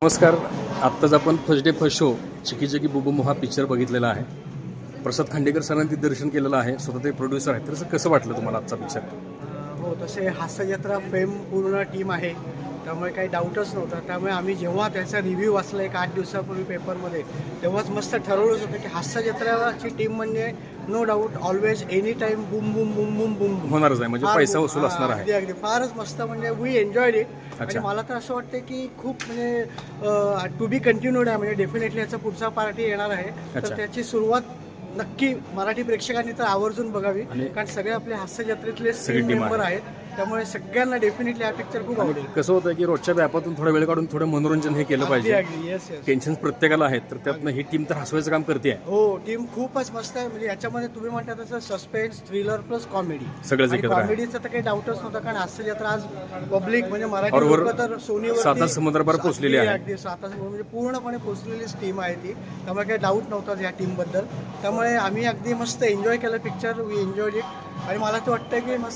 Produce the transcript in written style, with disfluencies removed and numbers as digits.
नमस्कार. आत्ताच आपण फर्स्ट डे फर्स्ट शो चिकी चिकी बुबुम हा पिक्चर बघितलेला आहे. प्रसाद खांडेकर सरांनी दर्शन केलेलं आहे. स्वतः ते प्रोड्युसर आहेत. तर कसं वाटलं तुम्हाला आजचा पिक्चर? हो, तसे हास्यजत्रा फेम पूर्ण टीम आहे, त्यामुळे काही डाऊटच नव्हता. त्यामुळे आम्ही जेव्हा त्याचा रिव्ह्यू वाचला एक 8 दिवसापूर्वी पेपरमध्ये, तेव्हाच मस्त ठरवलंच होतं की हास्यजत्राची टीम म्हणजे no doubt always any time boom boom boom boom boom होणारच आहे, म्हणजे पैसा वसूल असणार अगदी आहे. अगदी फारच मस्त. म्हणजे वी एन्जॉयड इट. आणि अच्छा. मला तर असं वाटतं की खूप म्हणजे टू बी कंटिन्यूड आहे. म्हणजे डेफिनेटली याचा पुढचा पार्टी येणार आहे. अच्छा. तर त्याची सुरुवात नक्की मराठी प्रेक्षकांनी तर आवर्जून बघावी, आणि कारण सगळे आपले हास्यजत्रेतले सगळी टीम team मेंबर आहे. आहेत. त्यामुळे सगळ्यांना डेफिनेटली हा पिक्चर खूप आवडेल. कसं होतं की रोजच्या व्यापातून थोडा वेळ काढून थोडं मनोरंजन हे केलं अगदी पाहिजे. अगदी येस येस. टेन्शन प्रत्येकाला आहेत, तर त्यातनं ही टीम तर हसवायचं काम करते आहे. हो, टीम खूपच मस्त आहे. म्हणजे याच्यामध्ये तुम्ही म्हणता तसं सस्पेन्स, थ्रिलर प्लस कॉमेडी. सगळंच एकत्र आहे. कॉमेडीचं तर काही डाऊटच नव्हता, कारण हास्यजत्रा आज पब्लिक म्हणजे मराठी बरोबर लोकं तर सोनीवर साता समुद्रापार पोहोचलेली आहे. अगदी साता म्हणजे पूर्णपणे पोहोचलेलीच टीम आहे ती. त्यामुळे काही डाऊट नव्हताच या टीमबद्दल. त्यामुळे आम्ही अगदी मस्त एन्जॉय केलं पिक्चर. We enjoyed it. आणि मला तर वाटतं की मस्त